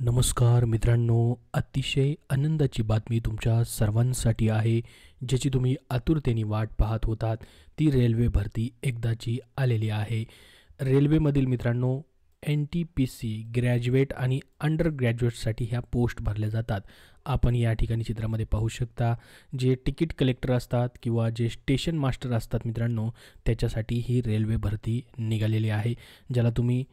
नमस्कार मित्रांनो, अतिशय आनंदाची बातमी तुमच्या सर्वांसाठी आहे, ज्याची तुम्ही आतुरतेने वाट पाहत होतात. ती रेल्वे भरती एकदाची आलेली आहे. रेल्वेमधील मित्रांनो NTPC ग्रॅज्युएट आणि अंडर ग्रॅज्युएटसाठी ह्या पोस्ट भरल्या जातात. आपण या ठिकाणी चित्रामध्ये पाहू शकता, जे तिकीट कलेक्टर असतात किंवा जे स्टेशन मास्टर असतात मित्रांनो, त्याच्यासाठी ही रेल्वे भरती निघालेली आहे, ज्याला तुम्ही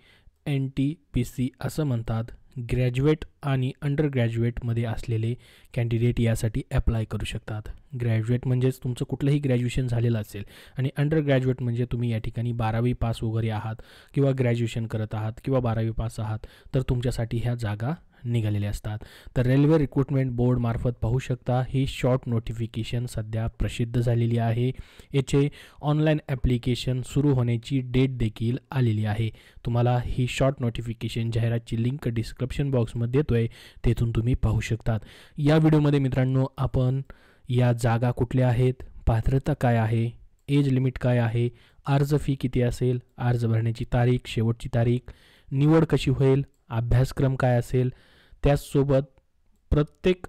NTPC असं म्हणतात. ग्रॅज्युएट आणि अंडर ग्रॅज्युएटमध्ये असलेले कॅन्डिडेट यासाठी ॲप्लाय करू शकतात. ग्रॅज्युएट म्हणजेच तुमचं कुठलंही ग्रॅज्युएशन झालेलं असेल आणि अंडर ग्रॅज्युएट म्हणजे तुम्ही या ठिकाणी 12वी पास वगैरे आहात किंवा ग्रॅज्युएशन करत आहात किंवा 12वी पास आहात, तर तुमच्यासाठी ह्या जागा निघालेल्या असतात. तर रेल्वे रिक्रुटमेंट बोर्डमार्फत पाहू शकता, ही शॉर्ट नोटिफिकेशन सध्या प्रसिद्ध झालेली आहे. याचे ऑनलाईन ॲप्लिकेशन सुरू होण्याची डेट देखील आलेली आहे. तुम्हाला ही शॉर्ट नोटिफिकेशन जाहिरातची लिंक डिस्क्रिप्शन बॉक्समध्ये देतो आहे, तेथून तुम्ही पाहू शकतात. या व्हिडिओमध्ये मित्रांनो आपण या जागा कुठल्या आहेत, पात्रता काय आहे, एज लिमिट काय आहे, अर्ज फी किती असेल, अर्ज भरण्याची तारीख, शेवटची तारीख, निवड कशी होईल, अभ्यासक्रम काय असेल, त्याचसोबत प्रत्येक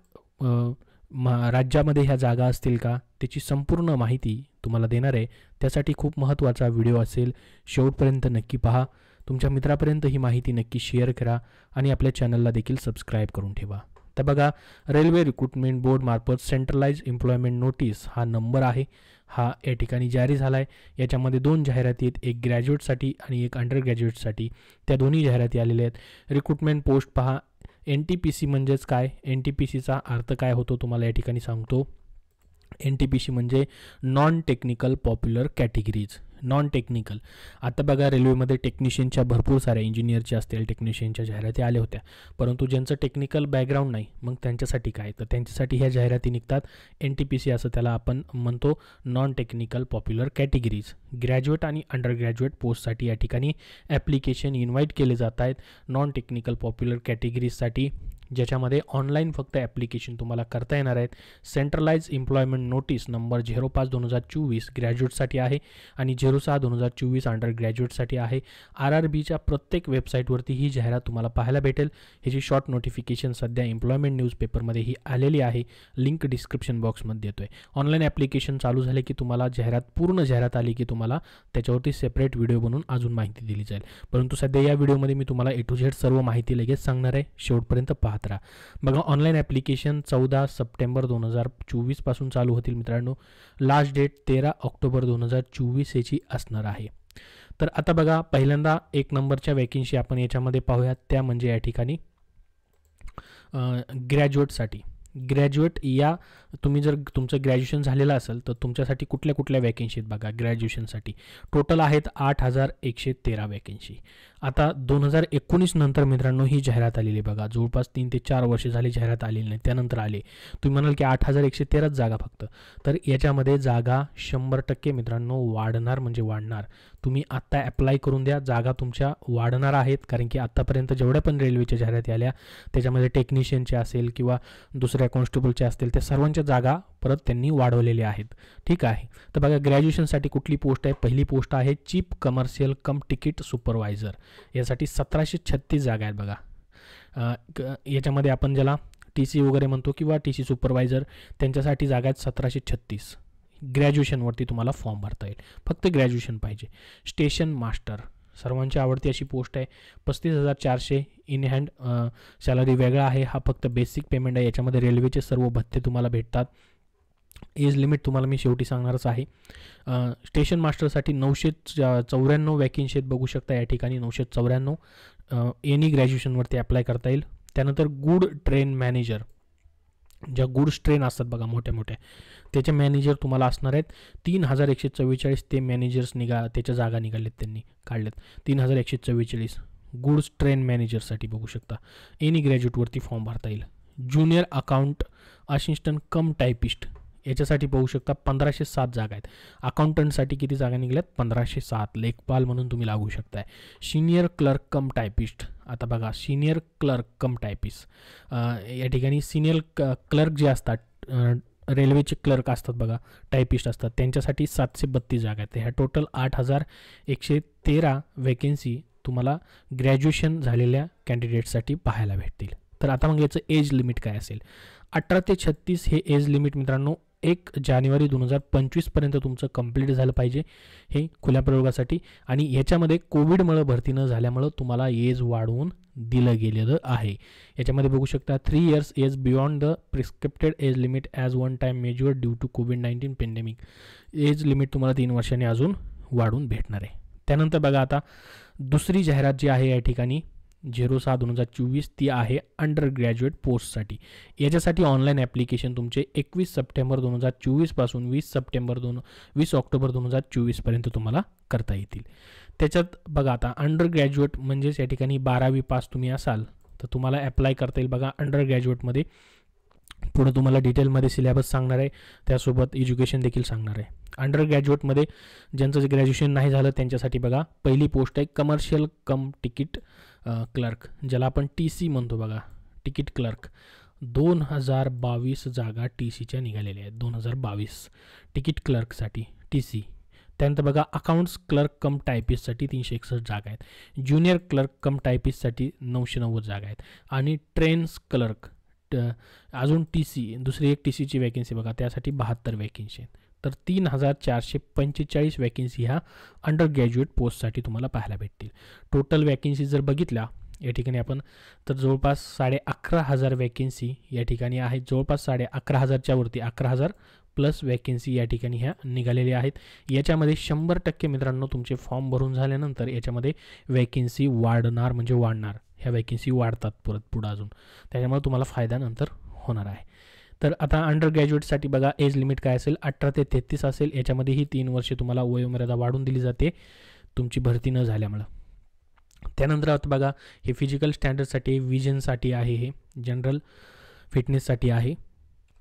राज्यामध्ये ह्या जागा असतील का, त्याची संपूर्ण माहिती तुम्हाला देणार आहे. त्यासाठी खूप महत्त्वाचा व्हिडिओ असेल, शेवटपर्यंत नक्की पहा. तुमच्या मित्रापर्यंत ही माहिती नक्की शेअर करा आणि आपल्या चॅनलला देखील सबस्क्राईब करून ठेवा. तर बघा, रेल्वे रिक्रुटमेंट बोर्डमार्फत सेंट्रलाइज एम्प्लॉयमेंट नोटीस हा नंबर आहे, हा या ठिकाणी जारी झाला आहे. याच्यामध्ये 2 जाहिराती आहेत, एक ग्रॅज्युएटसाठी आणि एक अंडर ग्रॅज्युएटसाठी. त्या दोन्ही जाहिराती आलेल्या आहेत. रिक्रुटमेंट पोस्ट पहा. NTPC म्हणजेच काय, NTPCचा अर्थ काय होतो तुम्हाला या ठिकाणी सांगतो. NTPC म्हणजे non technical popular categories. Non technical, आता बघा रेल्वेमध्ये टेक्निशियनच्या भरपूर साऱ्या इंजिनियरच्या असतील टेक्निशियनच्या जाहिराती आल्या होत्या, परंतु ज्यांचं टेक्निकल बॅकग्राऊंड नाही, मग त्यांच्यासाठी काय, तर त्यांच्यासाठी ह्या जाहिराती निघतात. NTPC असं त्याला आपण म्हणतो, non technical popular categories. Graduate आणि अंडर ग्रॅज्युएट पोस्टसाठी या ठिकाणी ॲप्लिकेशन इन्व्हाइट केले जात आहेत. नॉन टेक्निकल पॉप्युलर कॅटेगरीजसाठी ज्याच्यामध्ये ऑनलाईन फक्त ॲप्लिकेशन तुम्हाला करता येणार आहेत. सेंट्रलाइज एम्प्लॉयमेंट नोटीस नंबर 05/2024 ग्रॅज्युएटसाठी आहे आणि 06/2024 अंडर ग्रॅज्युएटसाठी आहे. RRBच्या प्रत्येक वेबसाईटवरती ही जाहिरात तुम्हाला पाहायला भेटेल. ह्याची शॉर्ट नोटिफिकेशन सध्या एम्प्लॉयमेंट न्यूजपेपरमध्ये ही आलेली आहे, लिंक डिस्क्रिप्शन बॉक्समध्ये देतो आहे. ऑनलाईन ॲप्लिकेशन चालू झाले की तुम्हाला पूर्ण जाहिरात आली की तुम्हाला त्याच्यावरती सेपरेट व्हिडिओ बनवून अजून माहिती दिली जाईल. परंतु सध्या या व्हिडिओमध्ये मी तुम्हाला A to Z सर्व माहिती लगेच सांगणार आहे, शेवटपर्यंत पाहत राहा. बघा, ऑनलाईन ॲप्लिकेशन 14 सप्टेंबर 2024 पासून चालू होतील मित्रांनो. लास्ट डेट 13 ऑक्टोबर 2024 याची असणार आहे. तर आता बघा, पहिल्यांदा 1 नंबरच्या वॅकेन्सी आपण याच्यामध्ये पाहूयात, त्या म्हणजे या ठिकाणी ग्रॅज्युएटसाठी. ग्रॅज्युएट या तुम्ही जर तुमचं ग्रॅज्युएशन झालेलं असेल तर तुमच्यासाठी कुठल्या कुठल्या वॅकेन्सी आहेत बघा. ग्रॅज्युएशनसाठी टोटल आहेत 8113 वॅकेन्सी. आता 2019 नंतर मित्रांनो ही जाहिरात आलेली बघा, जवळपास 3 ते 4 वर्ष झाली जाहिरात आलेली नाही, त्यानंतर आले. तुम्ही म्हणाल की 8113 जागा फक्त, तर याच्यामध्ये जागा 100% मित्रांनो वाढणार, म्हणजे वाढणार. तुम्ही आत्ता ॲप्लाय करून द्या, जागा तुमच्या वाढणार आहेत. कारण की आत्तापर्यंत जेवढ्या पण रेल्वेच्या जाहिराती आल्या त्याच्यामध्ये टेक्निशियनचे असेल किंवा दुसऱ्या कॉन्स्टेबलचे असतील, त्या सर्वांच्या जागा परत त्यांनी वाढवलेल्या आहेत. ठीक आहे. तर बघा, ग्रॅज्युएशनसाठी कुठली पोस्ट आहे, पहिली पोस्ट आहे चीफ कमर्शियल कम तिकीट सुपरवायझर. यासाठी 1736 जागा आहेत बघा. याच्यामध्ये आपण ज्याला TC वगैरे म्हणतो किंवा TC सुपरवायझर, त्यांच्यासाठी जागा आहेत 1736. ग्रॅज्युएशनवरती तुम्हाला फॉर्म भरता येईल, फक्त ग्रॅज्युएशन पाहिजे. स्टेशन मास्टर सर्वांची आवडती अशी पोस्ट आहे. 35,400 इन हँड सॅलरी वेगळा आहे, हा फक्त बेसिक पेमेंट आहे. याच्यामध्ये रेल्वेचे सर्व भत्ते तुम्हाला भेटतात. एज लिमिट तुम्हाला मी शेवटी सांगणारच आहे. स्टेशन मास्टरसाठी 994 वॅकेन्सी आहेत बघू शकता या ठिकाणी. 994 एनी ग्रॅज्युएशनवरती अप्लाय करता येईल. त्यानंतर गुड ट्रेन मॅनेजर, ज्या गुड्स ट्रेन असतात बघा मोठ्या मोठ्या, त्याचे मॅनेजर तुम्हाला असणार आहेत. 3144 ते मॅनेजर्स त्याच्या जागा निघालेत, त्यांनी काढलेत 3144 गुड्स ट्रेन मॅनेजरसाठी बघू शकता. एनी ग्रॅज्युएटवरती फॉर्म भरता येईल. ज्युनियर अकाउंट असिस्टंट कम टायपिस्ट याच्यासाठी पाहू शकता 1507 जागा आहेत. अकाउंटंटसाठी किती जागा निघाल्यात, 1507. लेखपाल म्हणून तुम्ही लागू शकताय. सिनियर क्लर्क कम टायपिस्ट, आता बघा सिनियर क्लर्क कम टायपिस्ट या ठिकाणी सिनियर क्लर्क जे असतात, रेल्वेचे क्लर्क असतात बघा, टायपिस्ट असतात, त्यांच्यासाठी 732 जागा आहेत. ह्या टोटल 8113 वॅकेन्सी तुम्हाला ग्रॅज्युएशन झालेल्या कॅन्डिडेटसाठी पाहायला भेटतील. तर आता मग याचं एज लिमिट काय असेल? 18 ते 36 हे एज लिमिट मित्रांनो 1 जानेवारी 2025पर्यंत तुमचं कंप्लीट झालं पाहिजे हे खुल्या प्रयोगासाठी. आणि ह्याच्यामध्ये कोविडमुळे भरती न झाल्यामुळं तुम्हाला एज वाढवून दिलं गेलेलं आहे. याच्यामध्ये बघू शकता 3 years age beyond the prescripted age limit as one time measure due to कोविड-19 पेंडेमिक. एज लिमिट तुम्हाला 3 वर्षांनी अजून वाढून भेटणार आहे. त्यानंतर बघा आता दुसरी जाहिरात जी आहे या ठिकाणी 06/2024 ती आहे अंडर ग्रॅज्युएट पोस्टसाठी. याच्यासाठी ऑनलाईन ॲप्लिकेशन तुमचे 21 सप्टेंबर 2024 पासून 20 ऑक्टोबर 2024पर्यंत तुम्हाला करता येतील. त्याच्यात बघा आता अंडर ग्रॅज्युएट म्हणजेच या ठिकाणी 12वी पास तुम्ही असाल तर तुम्हाला ॲप्लाय करता येईल. बघा अंडर ग्रॅज्युएटमध्ये पुढे तुम्हाला डिटेलमध्ये सिलेबस सांगणार आहे, त्यासोबत एज्युकेशन देखील सांगणार आहे. अंडर ग्रॅज्युएटमध्ये ज्यांचं ग्रॅज्युएशन नाही झालं त्यांच्यासाठी बघा पहिली पोस्ट आहे कमर्शियल कम तिकीट क्लर्क, ज्याला आपण TC म्हणतो. बघा तिकीट क्लर्क 2022 जागा TCच्या निघालेल्या आहेत. 2022 तिकीट क्लर्कसाठी TC. त्यानंतर बघा अकाउंट्स क्लर्क कम टायपिस्टसाठी 361 जागा आहेत. ज्युनियर क्लर्क कम टायपिस्टसाठी 990 जागा आहेत. आणि ट्रेन्स क्लर्क अजून TC दुसरी एक TCची वॅकेन्सी बघा त्यासाठी 72 वॅकेन्सी आहेत. तर 3445 वॅकेन्सी ह्या अंडर ग्रॅज्युएट पोस्टसाठी तुम्हाला पाहायला भेटतील. टोटल वॅकेन्सी जर बघितल्या या ठिकाणी आपण तर जवळपास 11,500 वॅकेन्सी या ठिकाणी आहेत. जवळपास 11,500च्या वरती 11,000 प्लस वॅकेन्सी या ठिकाणी ह्या निघालेल्या आहेत. याच्यामध्ये 100% मित्रांनो तुमचे फॉर्म भरून झाल्यानंतर याच्यामध्ये वॅकेन्सी वाढणार म्हणजे वाढणार. ह्या वॅकेन्सी वाढतात पुढं अजून, त्याच्यामुळे तुम्हाला फायदा नंतर होणार आहे. तर आता अंडर ग्रॅज्युएटसाठी बघा एज लिमिट काय असेल? 18 ते 33 असेल. याच्यामध्येही 3 वर्षे तुम्हाला वयोमर्यादा वाढून दिली जाते तुमची भरती न झाल्यामुळं. त्यानंतर आता बघा हे फिजिकल स्टँडर्डसाठी, विजनसाठी आहे, हे जनरल फिटनेससाठी आहे.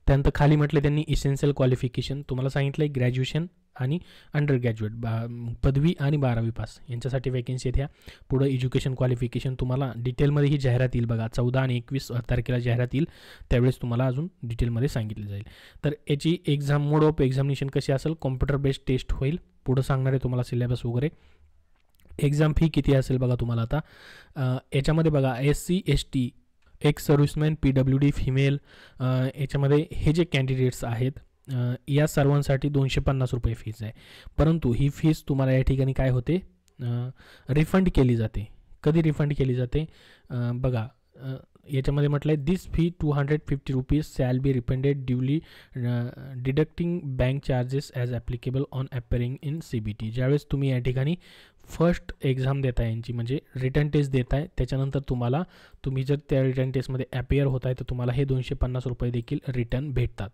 त्यानंतर खाली म्हटलं त्यांनी इसेन्शियल क्वालिफिकेशन तुम्हाला सांगितलं आहे ग्रॅज्युएशन आणि अंडर ग्रॅज्युएट पदवी आणि 12वी पास यांच्यासाठी वॅकेन्सी आहेत. ह्या पुढं एज्युकेशन क्वालिफिकेशन तुम्हाला डिटेलमध्ये ही जाहिरात येईल बघा. 14 आणि 21 तारखेला जाहिरात येईल, त्यावेळेस तुम्हाला अजून डिटेलमध्ये सांगितलं जाईल. तर याची एक्झाम मोड ऑफ एक्झामिनेशन कशी असेल? कॉम्प्युटर बेस्ड टेस्ट होईल. पुढं सांगणार आहे तुम्हाला सिलेबस वगैरे. एक्झाम फी किती असेल बघा तुम्हाला आता याच्यामध्ये बघा SC ST ex serviceman PWD female याच्यामध्ये हे जे कॅन्डिडेट्स आहेत या सर्वांसाठी 250 रुपये फीज आहे. परंतु ही फीस तुम्हाला या ठिकाणी काय होते रिफंड केली जाते. कधी रिफंड केली जाते बघा याच्यामध्ये म्हटलं आहे this fee 250 rupees shall be refunded duly deducting bank charges as applicable on appearing in CBT. ज्यावेळेस तुम्ही या ठिकाणी फर्स्ट एक्झाम देताय यांची म्हणजे रिटर्न टेस्ट देताय, त्याच्यानंतर तुम्ही जर त्या रिटर्न टेस्टमध्ये ॲपियर होत आहे तर तुम्हाला हे 250 रुपये देखील रिटर्न भेटतात.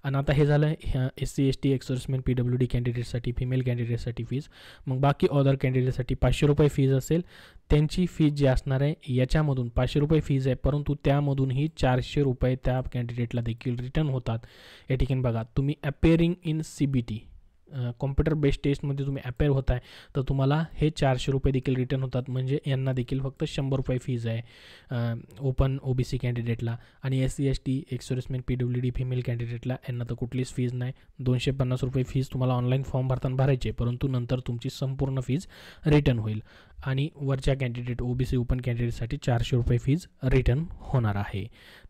आणि आता हे झालं ह्या SC ST ex serviceman PWD कॅन्डिडेटसाठी, फिमेल कॅन्डिडेटसाठी फीज. मग बाकी अदर कॅन्डिडेटसाठी 500 रुपये फीज असेल. त्यांची फीज जी असणार आहे याच्यामधून 500 रुपये फीज आहे, परंतु त्यामधूनही 400 रुपये त्या कॅन्डिडेटला देखील रिटर्न होतात. या ठिकाणी बघा तुम्ही ॲपेअरिंग इन CBT कॉम्प्युटर बेस्ड टेस्टमध्ये तुम्ही अपेअर होत आहे तर तुम्हाला हे 400 रुपये देखील रिटर्न होतात. म्हणजे यांना देखील फक्त 100 रुपये फीज आहे ओपन OBC कॅन्डिडेटला. आणि SC ST ex serviceman PWD female कॅन्डिडेटला यांना तर कुठलीच फीज नाही. 250 रुपये फीज तुम्हाला ऑनलाईन फॉर्म भरताना भरायचे, परंतु नंतर तुमची संपूर्ण फीज रिटर्न होईल. आणि वरच्या कॅन्डिडेट OBC ओपन कॅन्डिडेटसाठी 400 रुपये फीज रिटर्न होणार आहे.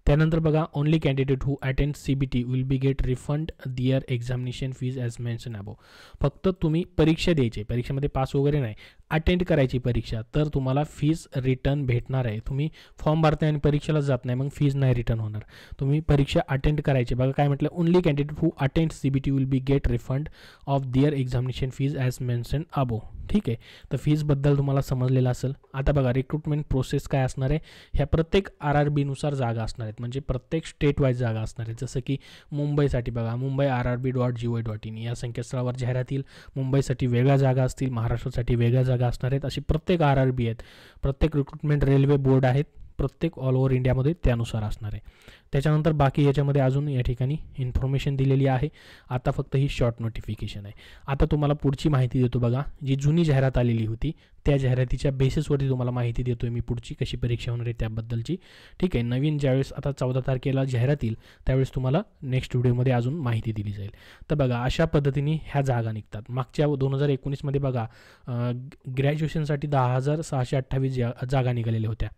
त्यानंतर बघा only candidate who attend CBT will be get refund their examination fees as mention above. फक्त तुम्ही परीक्षा द्यायची, परीक्षेमध्ये पास वगैरे नाही, अटेंड करायची परीक्षा, तर तुम्हाला फीज रिटर्न भेटणार आहे. तुम्ही फॉर्म भरताय आणि परीक्षेला जात नाही मग फीज नाही रिटर्न होणार. तुम्ही परीक्षा अटेंड करायची. बघा काय म्हटलं only candidate who attend CBT will be get refund of their examination fees as mention above. ठीक आहे, तर फीजबद्दल तुम्हाला समजलेलं असेल. आता बघा रिक्रुटमेंट प्रोसेस काय असणार आहे. ह्या प्रत्येक RRBनुसार जागा असणार आहेत, म्हणजे प्रत्येक स्टेट वाईज जागा असणार आहेत. जसं की मुंबईसाठी बघा मुंबई RRB.gov.in या संकेतस्थळावर जाहिरात येईल. मुंबईसाठी वेगळ्या जागा असतील, महाराष्ट्रासाठी वेगळ्या जागा असणार आहेत. अशी प्रत्येक RRB आहेत, प्रत्येक रिक्रुटमेंट रेल्वे बोर्ड आहेत, प्रत्येक ऑल ओव्हर इंडियामध्ये त्यानुसार असणार आहे. त्याच्यानंतर बाकी याच्यामध्ये अजून या ठिकाणी इन्फॉर्मेशन दिलेली आहे. आता फक्त ही शॉर्ट नोटिफिकेशन आहे. आता तुम्हाला पुढची माहिती देतो बघा. जी जुनी जाहिरात आलेली होती त्या जाहिरातीच्या बेसिसवरती तुम्हाला माहिती देतो आहे मी पुढची कशी परीक्षा होणार आहे त्याबद्दलची. ठीक आहे, नवीन ज्यावेळेस आता 14 तारखेला जाहिरात येईल त्यावेळेस तुम्हाला नेक्स्ट व्हिडिओमध्ये अजून माहिती दिली जाईल. तर बघा अशा पद्धतीने ह्या जागा निघतात. मागच्या 2019मध्ये बघा ग्रॅज्युएशनसाठी 10,628 जागा निघालेल्या होत्या.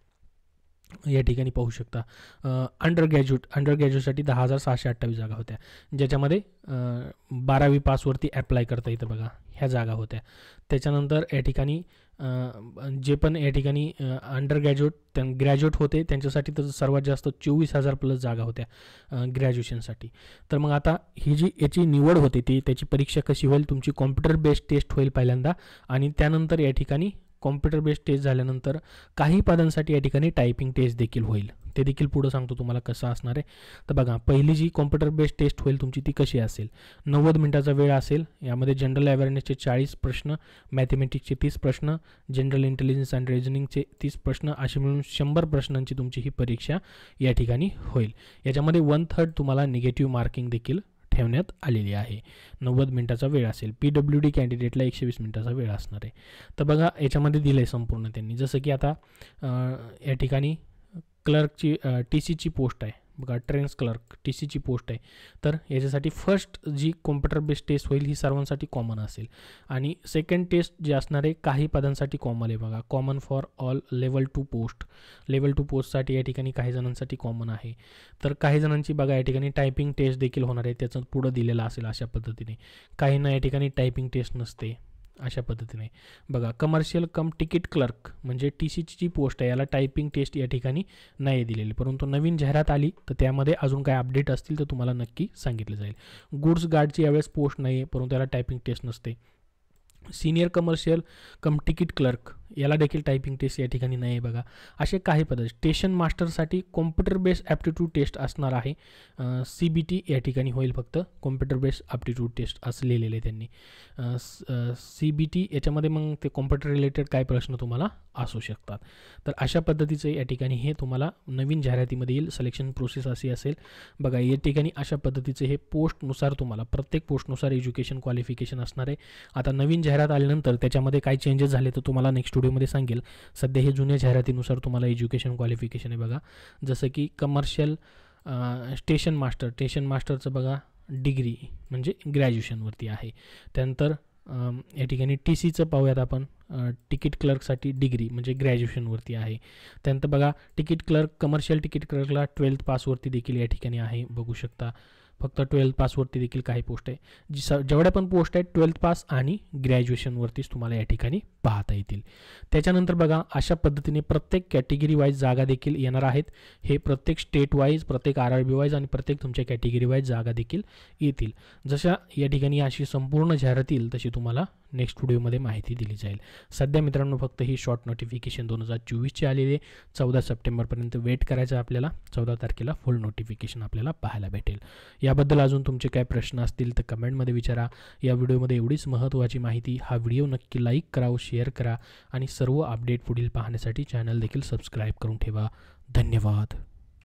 या ठिकाणी पाहू शकता. अंडर ग्रॅज्युएटसाठी 10,628 जागा होत्या, ज्याच्यामध्ये 12वी पासवरती ॲप्लाय करता येतं बघा, ह्या जागा होत्या. त्याच्यानंतर या ठिकाणी जे पण या ठिकाणी अंडर ग्रॅज्युएट होते त्यांच्यासाठी तर सर्वात जास्त 24,000 प्लस जागा होत्या ग्रॅज्युएशनसाठी. तर मग आता ही जी याची निवड होते त्याची परीक्षा कशी होईल, तुमची कॉम्प्युटर बेस्ड टेस्ट होईल पहिल्यांदा, आणि त्यानंतर या ठिकाणी कॉम्प्युटर बेस्ड टेस्ट झाल्यानंतर काही पदांसाठी या ठिकाणी टायपिंग टेस्ट देखील होईल. ते देखील पुढं सांगतो तुम्हाला कसं असणार आहे. तर बघा, पहिली जी कॉम्प्युटर बेस्ड टेस्ट होईल तुमची ती कशी असेल, 90 मिनिटाचा वेळ असेल. यामध्ये जनरल अवेअरनेसचे 40 प्रश्न, मॅथमॅटिक्सचे 30 प्रश्न, जनरल इंटेलिजन्स अँड रिझनिंगचे 30 प्रश्न, अशी मिळून 100 प्रश्नांची तुमची ही परीक्षा या ठिकाणी होईल. याच्यामध्ये 1/3 तुम्हाला निगेटिव्ह मार्किंग देखील ठेवण्यात आलेली आहे. 90 मिनिटाचा वेळ असेल. PWD कॅन्डिडेटला 120 मिनिटाचा वेळ असणार आहे. तर बघा, याच्यामध्ये दिलं आहे संपूर्ण त्यांनी. जसं की आता या ठिकाणी क्लर्कची TCची पोस्ट आहे बघा, ट्रेन्स क्लर्क TCची पोस्ट आहे. तर याच्यासाठी फर्स्ट जी कॉम्प्युटर बेस्ड टेस्ट होईल ही सर्वांसाठी कॉमन असेल, आणि सेकंड टेस्ट जे असणार आहे काही पदांसाठी कॉमन आहे बघा, common for all level 2 post. Level 2 पोस्टसाठी या ठिकाणी काही जणांसाठी कॉमन आहे. तर काही जणांची बघा या ठिकाणी टायपिंग टेस्ट देखील होणार आहे, त्याचं पुढं दिलेलं असेल अशा पद्धतीने. काहींना या ठिकाणी टायपिंग टेस्ट नसते, अशा पद्धतीने बघा. कमर्शियल कम तिकीट क्लर्क म्हणजे TCची जी पोस्ट आहे याला टायपिंग टेस्ट या ठिकाणी नाही दिलेली, परंतु नवीन जाहिरात आली तर त्यामध्ये अजून काय अपडेट असतील तर तुम्हाला नक्की सांगितलं जाईल. गुड्स गार्डची यावेळेस पोस्ट नाही आहे, परंतु त्याला टायपिंग टेस्ट नसते. सिनियर कमर्शियल कम तिकीट क्लर्क याला देखील टायपिंग टेस्ट या ठिकाणी नाही आहे बघा. असे काही पद. स्टेशन मास्टरसाठी कॉम्प्युटर बेस्ड ॲप्टिट्यूड टेस्ट असणार आहे. CBT या ठिकाणी होईल फक्त, कॉम्प्युटर बेस्ड ॲप्टिट्यूड टेस्ट असं लिहिलेलं आहे त्यांनी. CBT याच्यामध्ये मग ते कॉम्प्युटर रिलेटेड काय प्रश्न तुम्हाला असू शकतात. तर अशा पद्धतीचं या ठिकाणी हे तुम्हाला नवीन जाहिरातीमध्ये येईल. सिलेक्शन प्रोसेस अशी असेल बघा. या ठिकाणी अशा पद्धतीचे हे पोस्टनुसार तुम्हाला प्रत्येक पोस्टनुसार एज्युकेशन क्वालिफिकेशन असणार आहे. आता नवीन जाहिरात आल्यानंतर त्याच्यामध्ये काय चेंजेस झाले तर तुम्हाला नेक्स्ट व्हिडिओमध्ये सांगेल. सध्या हे जुन्या जाहिरातीनुसार तुम्हाला एज्युकेशन क्वालिफिकेशन आहे बघा. जसं की कमर्शियल स्टेशन मास्टरचं बघा डिग्री म्हणजे ग्रॅज्युएशनवरती आहे. त्यानंतर या ठिकाणी TCचं पाहूयात आपण. तिकीट क्लर्कसाठी डिग्री म्हणजे ग्रॅज्युएशनवरती आहे. त्यानंतर बघा तिकीट क्लर्क, कमर्शियल तिकीट क्लर्कला 12th पासवरती देखील या ठिकाणी आहे, बघू शकता. फक्त 12th पासवरती देखील काही पोस्ट आहे. जेवढ्या पण पोस्ट आहेत 12th पास आणि ग्रॅज्युएशनवरतीच तुम्हाला या ठिकाणी पाहता येतील. त्याच्यानंतर बघा अशा पद्धतीने प्रत्येक कॅटेगरी वाईज जागा देखील येणार आहेत. हे प्रत्येक स्टेट वाईज, प्रत्येक RRB वाईज आणि प्रत्येक तुमच्या कॅटेगरी वाईज जागा देखील येतील. जशा या ठिकाणी अशी संपूर्ण जाहिरात येईल तशी तुम्हाला नेक्स्ट व्हिडिओमध्ये माहिती दिली जाईल. सध्या मित्रांनो फक्त ही शॉर्ट नोटिफिकेशन 2024ची आलेली आहे. 14 सप्टेंबरपर्यंत वेट करायचं आपल्याला. 14 तारखेला फुल नोटिफिकेशन आपल्याला पाहायला भेटेल. याबद्दल अजून तुमचे काय प्रश्न असतील तर कमेंटमध्ये विचारा. या व्हिडिओमध्ये एवढीच महत्त्वाची माहिती. हा व्हिडिओ नक्की लाईक करा, शेअर करा आणि सर्व अपडेट पुढील पाहण्यासाठी चॅनल देखील सबस्क्राईब करून ठेवा. धन्यवाद.